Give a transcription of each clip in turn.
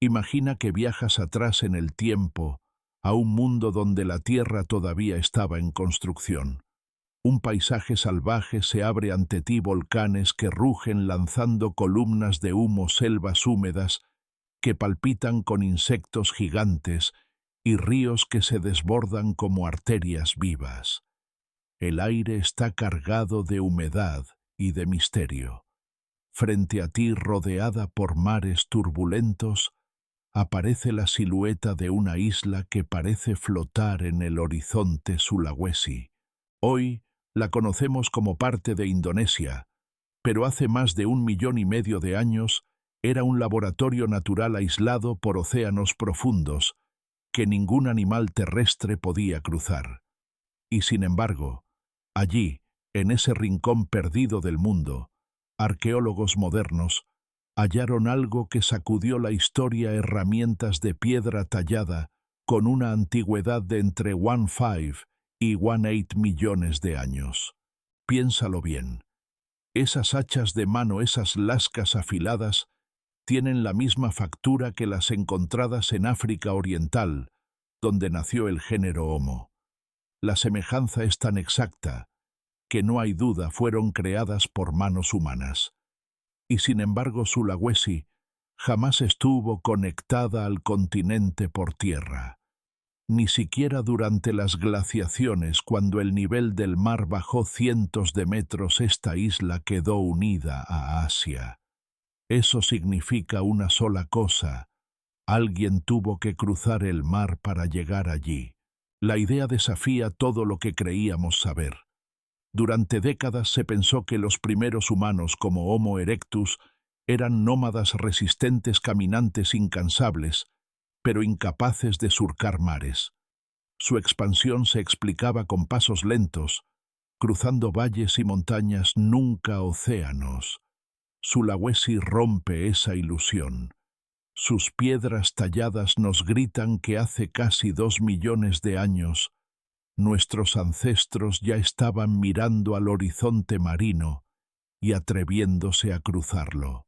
Imagina que viajas atrás en el tiempo, a un mundo donde la Tierra todavía estaba en construcción. Un paisaje salvaje se abre ante ti, volcanes que rugen lanzando columnas de humo, selvas húmedas que palpitan con insectos gigantes y ríos que se desbordan como arterias vivas. El aire está cargado de humedad y de misterio. Frente a ti, rodeada por mares turbulentos, aparece la silueta de una isla que parece flotar en el horizonte Sulawesi. Hoy la conocemos como parte de Indonesia, pero hace más de 1,5 millones de años era un laboratorio natural aislado por océanos profundos que ningún animal terrestre podía cruzar. Y sin embargo, allí, en ese rincón perdido del mundo, arqueólogos modernos hallaron algo que sacudió la historia: herramientas de piedra tallada con una antigüedad de entre 15 y 18 millones de años. Piénsalo bien. Esas hachas de mano, esas lascas afiladas, tienen la misma factura que las encontradas en África Oriental, donde nació el género Homo. La semejanza es tan exacta que no hay duda fueron creadas por manos humanas. Y sin embargo Sulawesi jamás estuvo conectada al continente por tierra. Ni siquiera durante las glaciaciones, cuando el nivel del mar bajó cientos de metros, esta isla quedó unida a Asia. Eso significa una sola cosa: alguien tuvo que cruzar el mar para llegar allí. La idea desafía todo lo que creíamos saber. Durante décadas se pensó que los primeros humanos, como Homo erectus, eran nómadas resistentes, caminantes incansables, pero incapaces de surcar mares. Su expansión se explicaba con pasos lentos, cruzando valles y montañas, nunca océanos. Sulawesi rompe esa ilusión. Sus piedras talladas nos gritan que hace casi 2 millones de años nuestros ancestros ya estaban mirando al horizonte marino y atreviéndose a cruzarlo.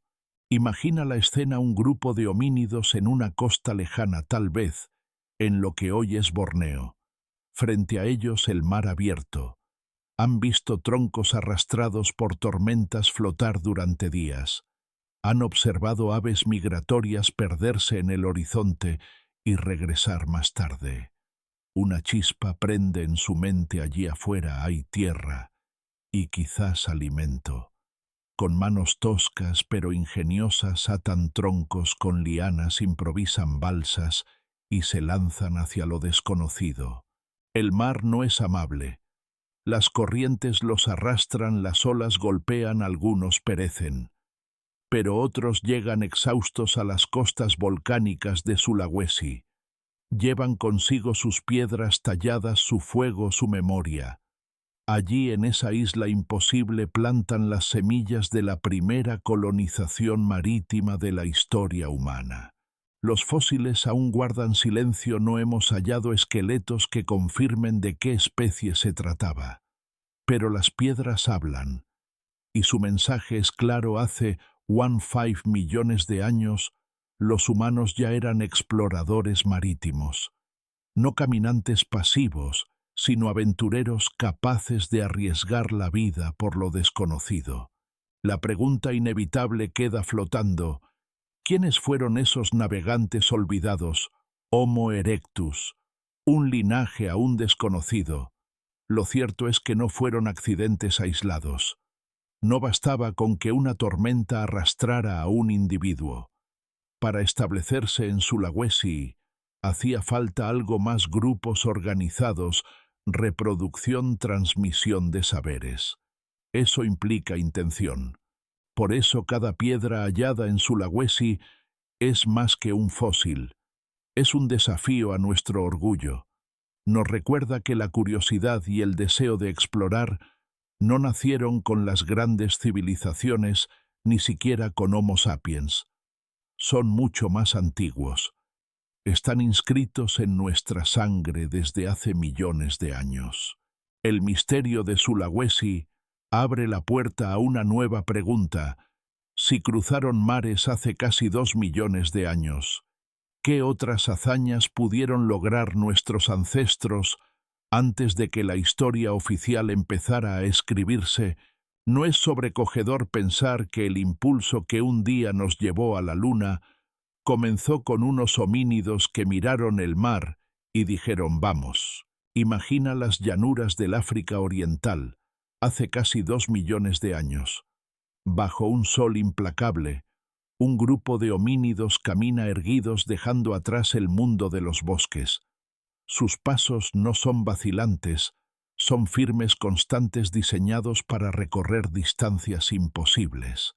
Imagina la escena: un grupo de homínidos en una costa lejana, tal vez en lo que hoy es Borneo. Frente a ellos el mar abierto. Han visto troncos arrastrados por tormentas flotar durante días. Han observado aves migratorias perderse en el horizonte y regresar más tarde. Una chispa prende en su mente: allí afuera hay tierra y quizás alimento. Con manos toscas pero ingeniosas atan troncos con lianas, improvisan balsas y se lanzan hacia lo desconocido. El mar no es amable. Las corrientes los arrastran, las olas golpean, algunos perecen. Pero otros llegan exhaustos a las costas volcánicas de Sulawesi. Llevan consigo sus piedras talladas, su fuego, su memoria. Allí, en esa isla imposible, plantan las semillas de la primera colonización marítima de la historia humana. Los fósiles aún guardan silencio, no hemos hallado esqueletos que confirmen de qué especie se trataba. Pero las piedras hablan, y su mensaje es claro: hace 15 millones de años, los humanos ya eran exploradores marítimos. No caminantes pasivos, sino aventureros capaces de arriesgar la vida por lo desconocido. La pregunta inevitable queda flotando: ¿quiénes fueron esos navegantes olvidados? Homo erectus, un linaje aún desconocido. Lo cierto es que no fueron accidentes aislados. No bastaba con que una tormenta arrastrara a un individuo. Para establecerse en Sulawesi hacía falta algo más: grupos organizados, reproducción, transmisión de saberes. Eso implica intención. Por eso cada piedra hallada en Sulawesi es más que un fósil. Es un desafío a nuestro orgullo. Nos recuerda que la curiosidad y el deseo de explorar no nacieron con las grandes civilizaciones, ni siquiera con Homo sapiens. Son mucho más antiguos. Están inscritos en nuestra sangre desde hace millones de años. El misterio de Sulawesi abre la puerta a una nueva pregunta: si cruzaron mares hace casi 2 millones de años, ¿Qué otras hazañas pudieron lograr nuestros ancestros antes de que la historia oficial empezara a escribirse? No es sobrecogedor pensar que el impulso que un día nos llevó a la luna comenzó con unos homínidos que miraron el mar y dijeron «vamos». Imagina las llanuras del África Oriental, hace casi 2 millones de años. Bajo un sol implacable, un grupo de homínidos camina erguidos dejando atrás el mundo de los bosques. Sus pasos no son vacilantes, son firmes constantes diseñados para recorrer distancias imposibles.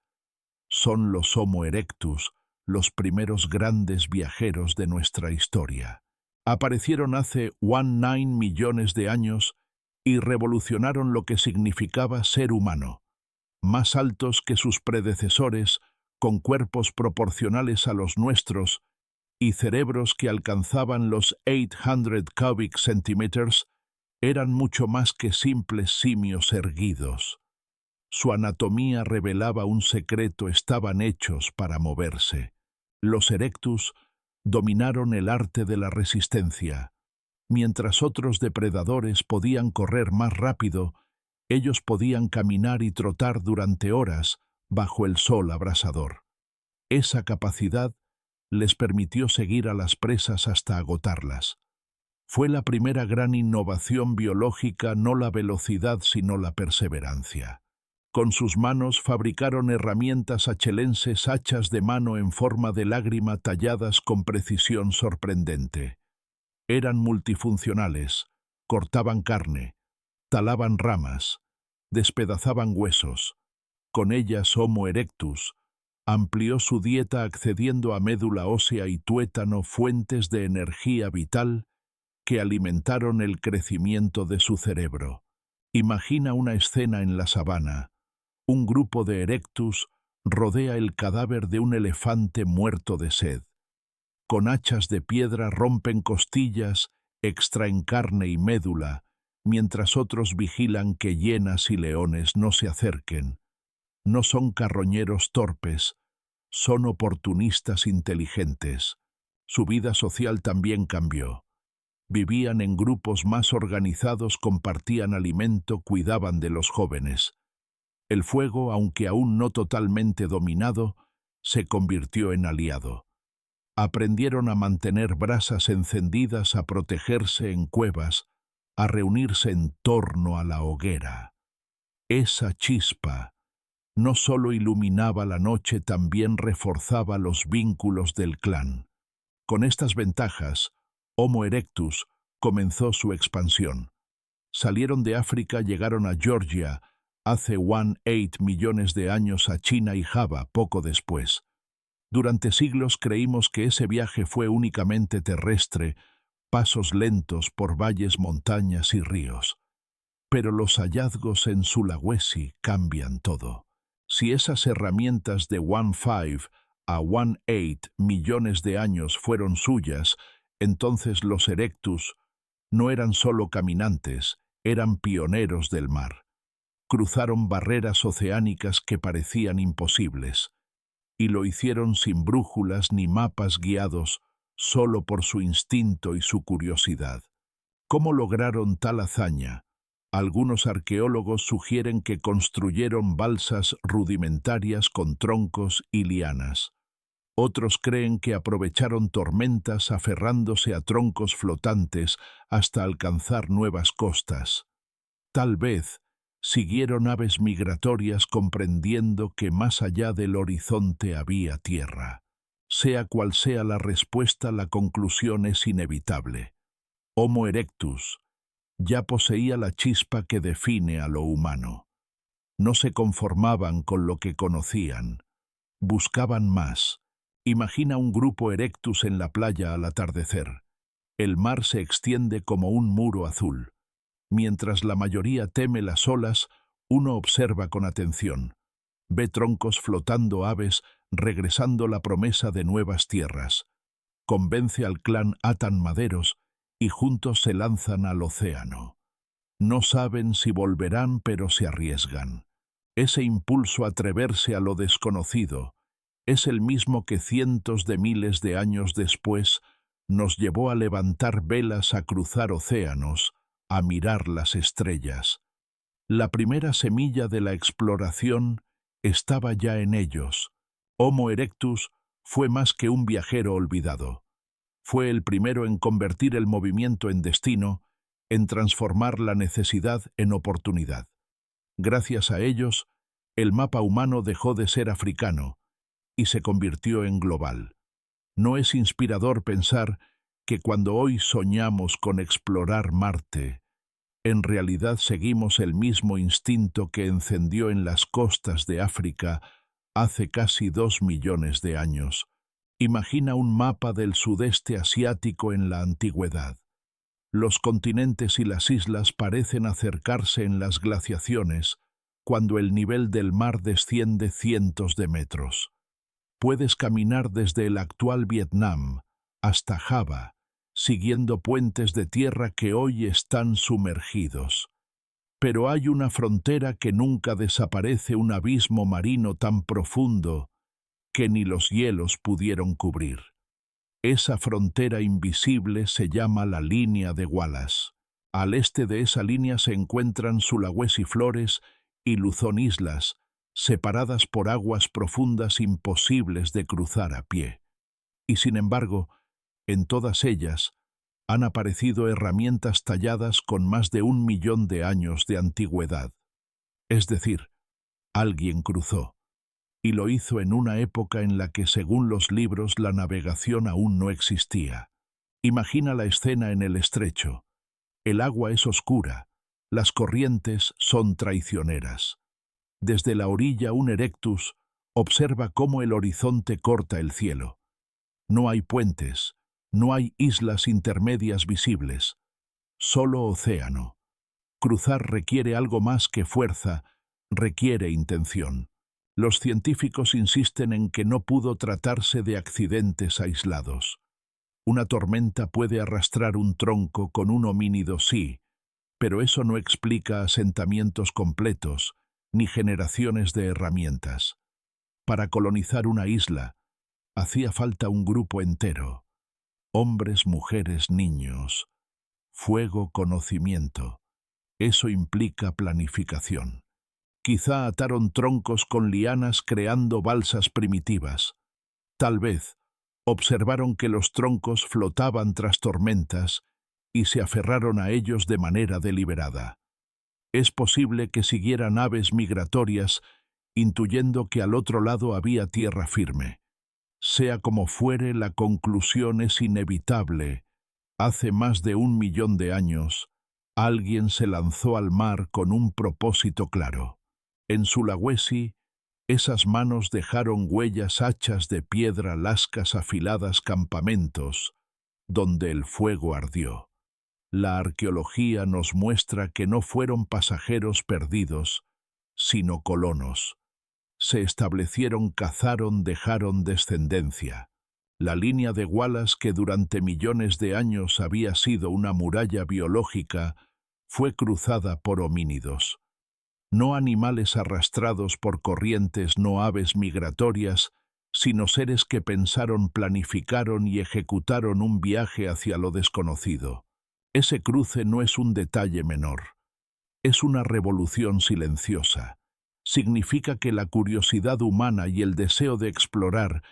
Son los Homo erectus, los primeros grandes viajeros de nuestra historia. Aparecieron hace 19 millones de años y revolucionaron lo que significaba ser humano. Más altos que sus predecesores, con cuerpos proporcionales a los nuestros y cerebros que alcanzaban los 800 cubic centimeters, eran mucho más que simples simios erguidos. Su anatomía revelaba un secreto: estaban hechos para moverse. Los erectus dominaron el arte de la resistencia. Mientras otros depredadores podían correr más rápido, ellos podían caminar y trotar durante horas bajo el sol abrasador. Esa capacidad les permitió seguir a las presas hasta agotarlas. Fue la primera gran innovación biológica, no la velocidad sino la perseverancia. Con sus manos fabricaron herramientas achelenses, hachas de mano en forma de lágrima talladas con precisión sorprendente. Eran multifuncionales, cortaban carne, talaban ramas, despedazaban huesos. Con ellas Homo erectus amplió su dieta accediendo a médula ósea y tuétano, fuentes de energía vital que alimentaron el crecimiento de su cerebro. Imagina una escena en la sabana. Un grupo de erectus rodea el cadáver de un elefante muerto de sed. Con hachas de piedra rompen costillas, extraen carne y médula, mientras otros vigilan que hienas y leones no se acerquen. No son carroñeros torpes, son oportunistas inteligentes. Su vida social también cambió. Vivían en grupos más organizados, compartían alimento, cuidaban de los jóvenes. El fuego, aunque aún no totalmente dominado, se convirtió en aliado. Aprendieron a mantener brasas encendidas, a protegerse en cuevas, a reunirse en torno a la hoguera. Esa chispa no solo iluminaba la noche, también reforzaba los vínculos del clan. Con estas ventajas, Homo erectus comenzó su expansión. Salieron de África, llegaron a Georgia, hace 18 millones de años, a China y Java poco después. Durante siglos creímos que ese viaje fue únicamente terrestre, pasos lentos por valles, montañas y ríos. Pero los hallazgos en Sulawesi cambian todo. Si esas herramientas de 15 a 18 millones de años fueron suyas, entonces los erectus no eran solo caminantes, eran pioneros del mar. Cruzaron barreras oceánicas que parecían imposibles, y lo hicieron sin brújulas ni mapas guiados, solo por su instinto y su curiosidad. ¿Cómo lograron tal hazaña? Algunos arqueólogos sugieren que construyeron balsas rudimentarias con troncos y lianas. Otros creen que aprovecharon tormentas aferrándose a troncos flotantes hasta alcanzar nuevas costas. Tal vez siguieron aves migratorias, comprendiendo que más allá del horizonte había tierra. Sea cual sea la respuesta, la conclusión es inevitable. Homo erectus ya poseía la chispa que define a lo humano. No se conformaban con lo que conocían, buscaban más. Imagina un grupo erectus en la playa al atardecer. El mar se extiende como un muro azul. Mientras la mayoría teme las olas, uno observa con atención. Ve troncos flotando, aves, regresando la promesa de nuevas tierras. Convence al clan, atan maderos y juntos se lanzan al océano. No saben si volverán, pero se arriesgan. Ese impulso a atreverse a lo desconocido, Es el mismo que cientos de miles de años después nos llevó a levantar velas, a cruzar océanos, a mirar las estrellas. La primera semilla de la exploración estaba ya en ellos. Homo erectus fue más que un viajero olvidado. Fue el primero en convertir el movimiento en destino, en transformar la necesidad en oportunidad. Gracias a ellos, el mapa humano dejó de ser africano y se convirtió en global. ¿No es inspirador pensar que cuando hoy soñamos con explorar Marte, en realidad seguimos el mismo instinto que encendió en las costas de África hace casi 2 millones de años? Imagina un mapa del sudeste asiático en la antigüedad. Los continentes y las islas parecen acercarse en las glaciaciones cuando el nivel del mar desciende cientos de metros. Puedes caminar desde el actual Vietnam hasta Java, siguiendo puentes de tierra que hoy están sumergidos. Pero hay una frontera que nunca desaparece, un abismo marino tan profundo que ni los hielos pudieron cubrir. Esa frontera invisible se llama la línea de Wallace. Al este de esa línea se encuentran Sulawesi Flores y Luzón Islas, separadas por aguas profundas imposibles de cruzar a pie. Y sin embargo, en todas ellas han aparecido herramientas talladas con más de 1 millón de años de antigüedad. Es decir, alguien cruzó, y lo hizo en una época en la que, según los libros, la navegación aún no existía. Imagina la escena en el estrecho. El agua es oscura, las corrientes son traicioneras. Desde la orilla un erectus observa cómo el horizonte corta el cielo. No hay puentes, no hay islas intermedias visibles, solo océano. Cruzar requiere algo más que fuerza, requiere intención. Los científicos insisten en que no pudo tratarse de accidentes aislados. Una tormenta puede arrastrar un tronco con un homínido, sí, pero eso no explica asentamientos completos ni generaciones de herramientas. Para colonizar una isla, hacía falta un grupo entero. Hombres, mujeres, niños. Fuego, conocimiento. Eso implica planificación. Quizá ataron troncos con lianas creando balsas primitivas. Tal vez observaron que los troncos flotaban tras tormentas y se aferraron a ellos de manera deliberada. Es posible que siguieran aves migratorias, intuyendo que al otro lado había tierra firme. Sea como fuere, la conclusión es inevitable. Hace más de 1 millón de años, alguien se lanzó al mar con un propósito claro. En Sulawesi, esas manos dejaron huellas, hachas de piedra, lascas afiladas, campamentos, donde el fuego ardió. La arqueología nos muestra que no fueron pasajeros perdidos, sino colonos. Se establecieron, cazaron, dejaron descendencia. La línea de Wallace, que durante millones de años había sido una muralla biológica, fue cruzada por homínidos. No animales arrastrados por corrientes, no aves migratorias, sino seres que pensaron, planificaron y ejecutaron un viaje hacia lo desconocido. Ese cruce no es un detalle menor. Es una revolución silenciosa. Significa que la curiosidad humana y el deseo de explorar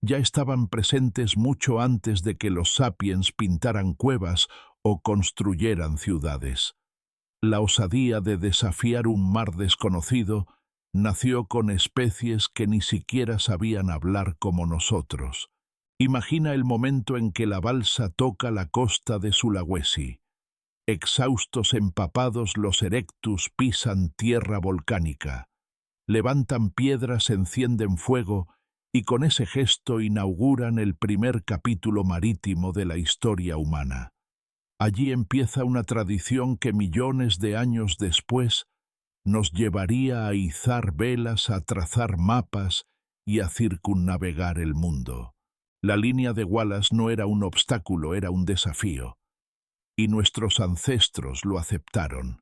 ya estaban presentes mucho antes de que los sapiens pintaran cuevas o construyeran ciudades. La osadía de desafiar un mar desconocido nació con especies que ni siquiera sabían hablar como nosotros. Imagina el momento en que la balsa toca la costa de Sulawesi. Exhaustos, empapados, los erectus pisan tierra volcánica. Levantan piedras, encienden fuego y con ese gesto inauguran el primer capítulo marítimo de la historia humana. Allí empieza una tradición que millones de años después nos llevaría a izar velas, a trazar mapas y a circunnavegar el mundo. La línea de Wallace no era un obstáculo, era un desafío. Y nuestros ancestros lo aceptaron.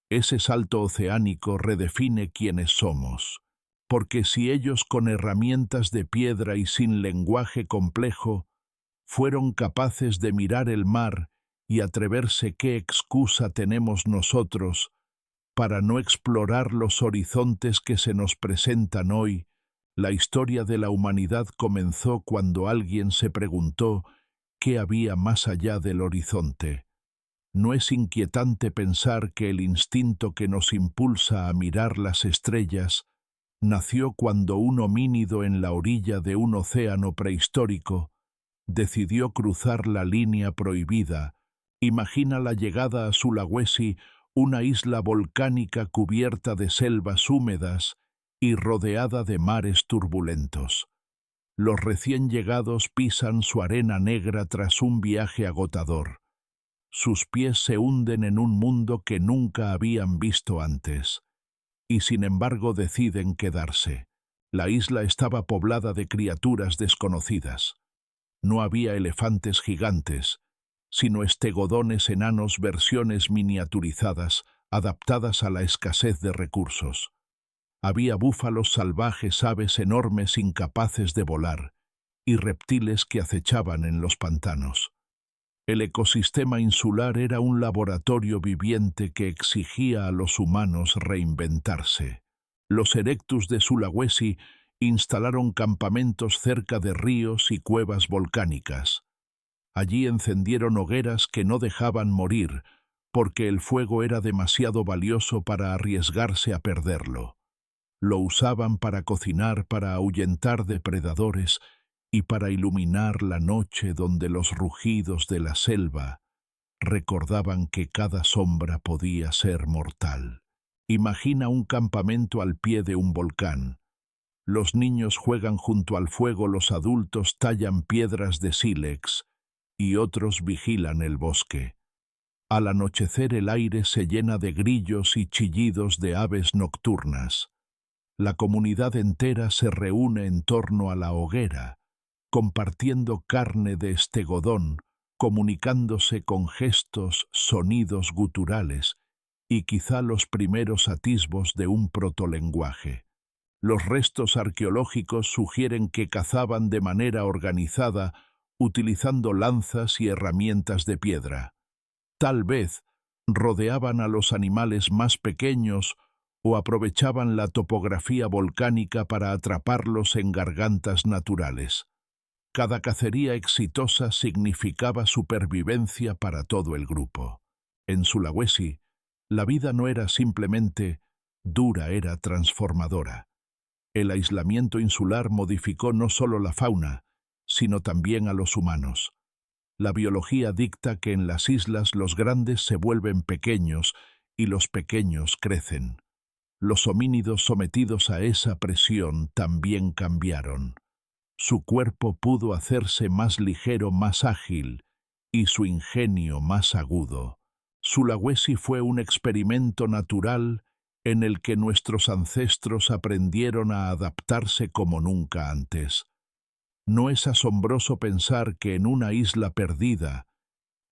Ese salto oceánico redefine quiénes somos. porque si ellos con herramientas de piedra y sin lenguaje complejo fueron capaces de mirar el mar y atreverse, ¿qué excusa tenemos nosotros para no explorar los horizontes que se nos presentan hoy? La historia de la humanidad comenzó cuando alguien se preguntó qué había más allá del horizonte. ¿No es inquietante pensar que el instinto que nos impulsa a mirar las estrellas nació cuando un homínido en la orilla de un océano prehistórico decidió cruzar la línea prohibida? Imagina la llegada a Sulawesi, una isla volcánica cubierta de selvas húmedas y rodeada de mares turbulentos. Los recién llegados pisan su arena negra tras un viaje agotador. Sus pies se hunden en un mundo que nunca habían visto antes, y sin embargo deciden quedarse. La isla estaba poblada de criaturas desconocidas. No había elefantes gigantes, sino estegodones enanos, versiones miniaturizadas, adaptadas a la escasez de recursos. Había búfalos salvajes, aves enormes incapaces de volar, y reptiles que acechaban en los pantanos. El ecosistema insular era un laboratorio viviente que exigía a los humanos reinventarse. Los Erectus de Sulawesi instalaron campamentos cerca de ríos y cuevas volcánicas. Allí encendieron hogueras que no dejaban morir, porque el fuego era demasiado valioso para arriesgarse a perderlo. Lo usaban para cocinar, para ahuyentar depredadores y para iluminar la noche, donde los rugidos de la selva recordaban que cada sombra podía ser mortal. Imagina un campamento al pie de un volcán. Los niños juegan junto al fuego, los adultos tallan piedras de sílex y otros vigilan el bosque. Al anochecer el aire se llena de grillos y chillidos de aves nocturnas. La comunidad entera se reúne en torno a la hoguera, compartiendo carne de estegodón, comunicándose con gestos, sonidos guturales y quizá los primeros atisbos de un protolenguaje. Los restos arqueológicos sugieren que cazaban de manera organizada, utilizando lanzas y herramientas de piedra. Tal vez rodeaban a los animales más pequeños o aprovechaban la topografía volcánica para atraparlos en gargantas naturales. Cada cacería exitosa significaba supervivencia para todo el grupo. En Sulawesi, la vida no era simplemente dura, era transformadora. El aislamiento insular modificó no solo la fauna, sino también a los humanos. La biología dicta que en las islas los grandes se vuelven pequeños y los pequeños crecen. Los homínidos sometidos a esa presión también cambiaron. Su cuerpo pudo hacerse más ligero, más ágil, y su ingenio más agudo. Sulawesi fue un experimento natural en el que nuestros ancestros aprendieron a adaptarse como nunca antes. ¿No es asombroso pensar que en una isla perdida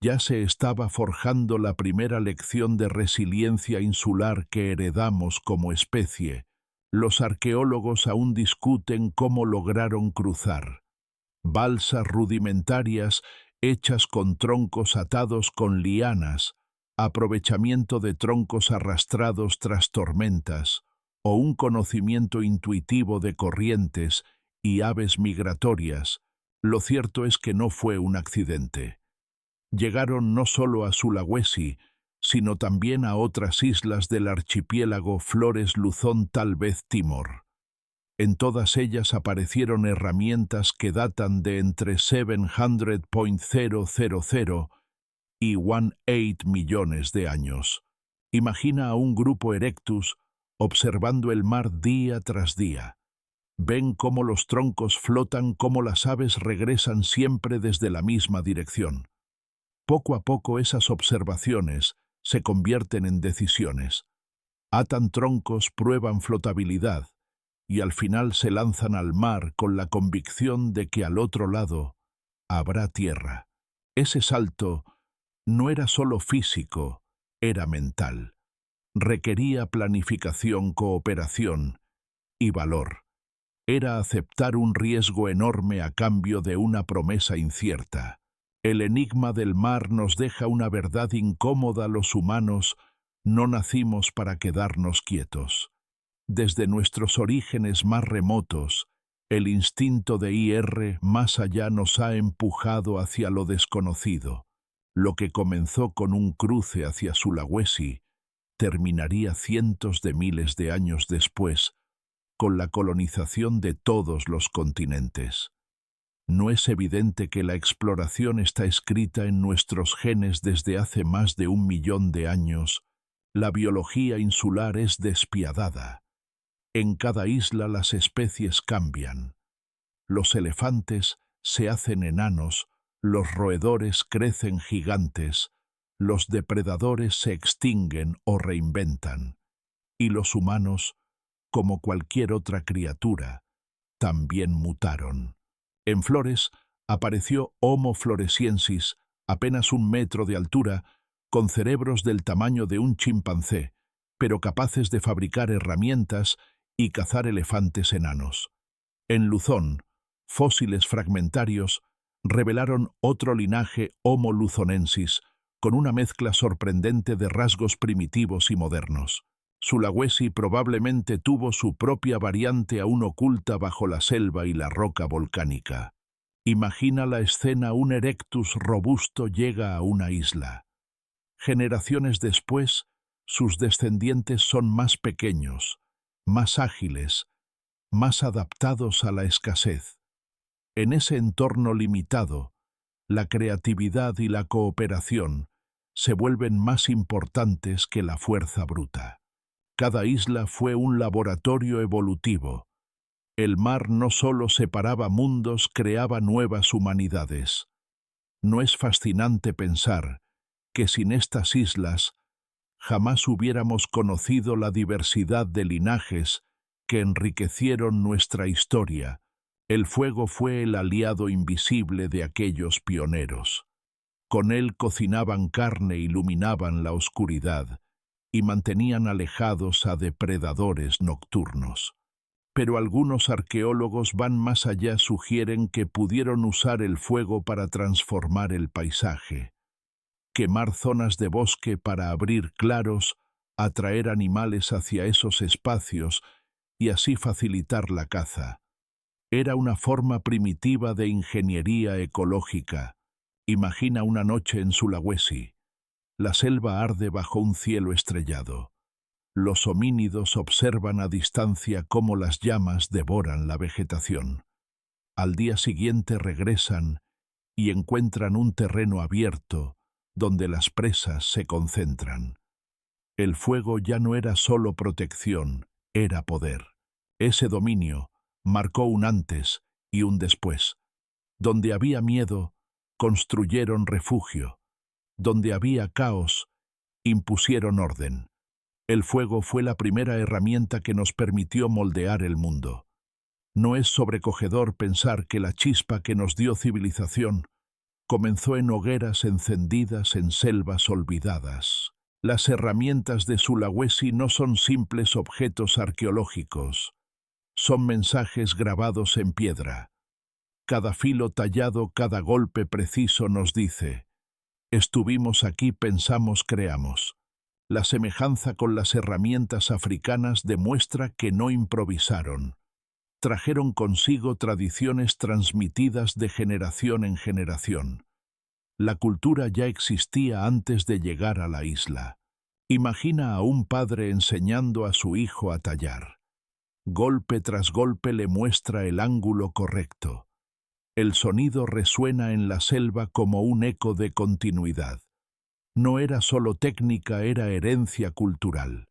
ya se estaba forjando la primera lección de resiliencia insular que heredamos como especie? Los arqueólogos aún discuten cómo lograron cruzar. Balsas rudimentarias hechas con troncos atados con lianas, aprovechamiento de troncos arrastrados tras tormentas, o un conocimiento intuitivo de corrientes y aves migratorias. Lo cierto es que no fue un accidente. Llegaron no solo a Sulawesi, sino también a otras islas del archipiélago Flores Luzón, tal vez Timor. En todas ellas aparecieron herramientas que datan de entre 700.000 y 18 millones de años. Imagina a un grupo Erectus observando el mar día tras día. Ven cómo los troncos flotan, cómo las aves regresan siempre desde la misma dirección. Poco a poco esas observaciones se convierten en decisiones. Atan troncos, prueban flotabilidad y al final se lanzan al mar con la convicción de que al otro lado habrá tierra. Ese salto no era solo físico, era mental. Requería planificación, cooperación y valor. Era aceptar un riesgo enorme a cambio de una promesa incierta. El enigma del mar nos deja una verdad incómoda: los humanos no nacimos para quedarnos quietos. Desde nuestros orígenes más remotos, el instinto de ir más allá nos ha empujado hacia lo desconocido. Lo que comenzó con un cruce hacia Sulawesi terminaría cientos de miles de años después, con la colonización de todos los continentes. ¿No es evidente que la exploración está escrita en nuestros genes desde hace más de 1 millón de años? La biología insular es despiadada. En cada isla las especies cambian. Los elefantes se hacen enanos, los roedores crecen gigantes, los depredadores se extinguen o reinventan, y los humanos, como cualquier otra criatura, también mutaron. En Flores apareció Homo floresiensis, apenas 1 metro de altura, con cerebros del tamaño de un chimpancé, pero capaces de fabricar herramientas y cazar elefantes enanos. En Luzón, fósiles fragmentarios revelaron otro linaje, Homo luzonensis, con una mezcla sorprendente de rasgos primitivos y modernos. Sulawesi probablemente tuvo su propia variante aún oculta bajo la selva y la roca volcánica. Imagina la escena: un erectus robusto llega a una isla. Generaciones después, sus descendientes son más pequeños, más ágiles, más adaptados a la escasez. En ese entorno limitado, la creatividad y la cooperación se vuelven más importantes que la fuerza bruta. Cada isla fue un laboratorio evolutivo. El mar no solo separaba mundos, creaba nuevas humanidades. ¿No es fascinante pensar que sin estas islas jamás hubiéramos conocido la diversidad de linajes que enriquecieron nuestra historia? El fuego fue el aliado invisible de aquellos pioneros. Con él cocinaban carne, iluminaban la oscuridad y mantenían alejados a depredadores nocturnos. Pero algunos arqueólogos van más allá: sugieren que pudieron usar el fuego para transformar el paisaje, quemar zonas de bosque para abrir claros, atraer animales hacia esos espacios y así facilitar la caza. Era una forma primitiva de ingeniería ecológica. Imagina una noche en Sulawesi. La selva arde bajo un cielo estrellado. Los homínidos observan a distancia cómo las llamas devoran la vegetación. Al día siguiente regresan y encuentran un terreno abierto donde las presas se concentran. El fuego ya no era solo protección, era poder. Ese dominio marcó un antes y un después. Donde había miedo, construyeron refugio. Donde había caos, impusieron orden. El fuego fue la primera herramienta que nos permitió moldear el mundo. ¿No es sobrecogedor pensar que la chispa que nos dio civilización comenzó en hogueras encendidas en selvas olvidadas? Las herramientas de Sulawesi no son simples objetos arqueológicos, son mensajes grabados en piedra. Cada filo tallado, cada golpe preciso nos dice: estuvimos aquí, pensamos, creamos. La semejanza con las herramientas africanas demuestra que no improvisaron. Trajeron consigo tradiciones transmitidas de generación en generación. La cultura ya existía antes de llegar a la isla. Imagina a un padre enseñando a su hijo a tallar. Golpe tras golpe le muestra el ángulo correcto. El sonido resuena en la selva como un eco de continuidad. No era solo técnica, era herencia cultural.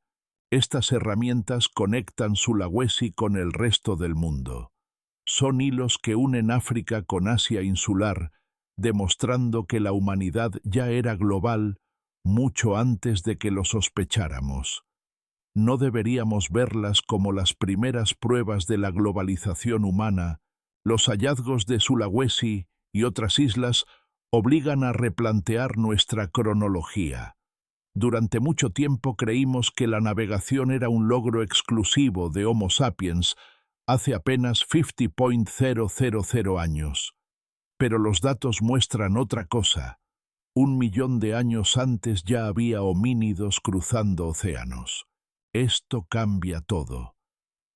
Estas herramientas conectan Sulawesi con el resto del mundo. Son hilos que unen África con Asia insular, demostrando que la humanidad ya era global mucho antes de que lo sospecháramos. No deberíamos verlas como las primeras pruebas de la globalización humana. Los hallazgos de Sulawesi y otras islas obligan a replantear nuestra cronología. Durante mucho tiempo creímos que la navegación era un logro exclusivo de Homo sapiens hace apenas 50.000 años. Pero los datos muestran otra cosa. 1 millón de años antes ya había homínidos cruzando océanos. Esto cambia todo.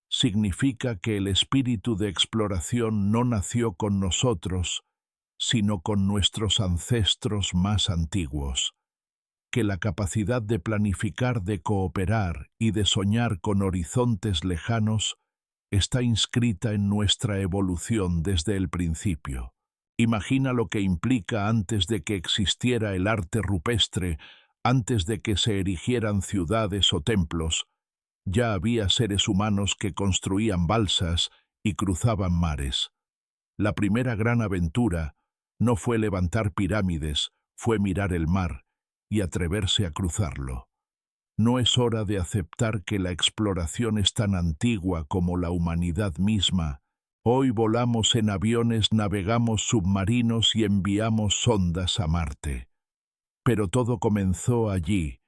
Significa que el espíritu de exploración no nació con nosotros, sino con nuestros ancestros más antiguos. Que la capacidad de planificar, de cooperar y de soñar con horizontes lejanos está inscrita en nuestra evolución desde el principio. Imagina lo que implica antes de que existiera el arte rupestre, antes de que se erigieran ciudades o templos. Ya había seres humanos que construían balsas y cruzaban mares. La primera gran aventura no fue levantar pirámides, fue mirar el mar y atreverse a cruzarlo. ¿No es hora de aceptar que la exploración es tan antigua como la humanidad misma? Hoy volamos en aviones, navegamos submarinos y enviamos sondas a Marte. Pero todo comenzó allí,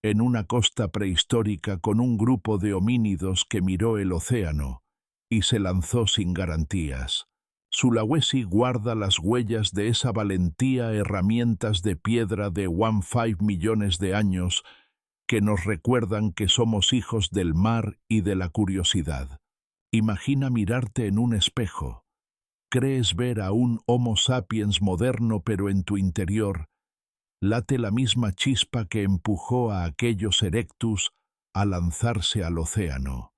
en una costa prehistórica con un grupo de homínidos que miró el océano y se lanzó sin garantías. Sulawesi guarda las huellas de esa valentía, herramientas de piedra de 15 millones de años que nos recuerdan que somos hijos del mar y de la curiosidad. Imagina mirarte en un espejo. Crees ver a un Homo sapiens moderno, pero en tu interior late la misma chispa que empujó a aquellos erectus a lanzarse al océano.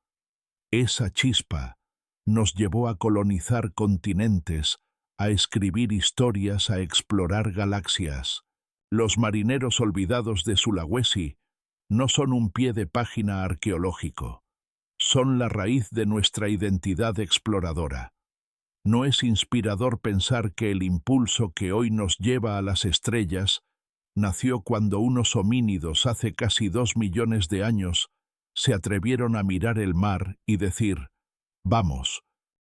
Esa chispa nos llevó a colonizar continentes, a escribir historias, a explorar galaxias. Los marineros olvidados de Sulawesi no son un pie de página arqueológico, son la raíz de nuestra identidad exploradora. ¿No es inspirador pensar que el impulso que hoy nos lleva a las estrellas nació cuando unos homínidos hace casi 2 millones de años se atrevieron a mirar el mar y decir: «Vamos,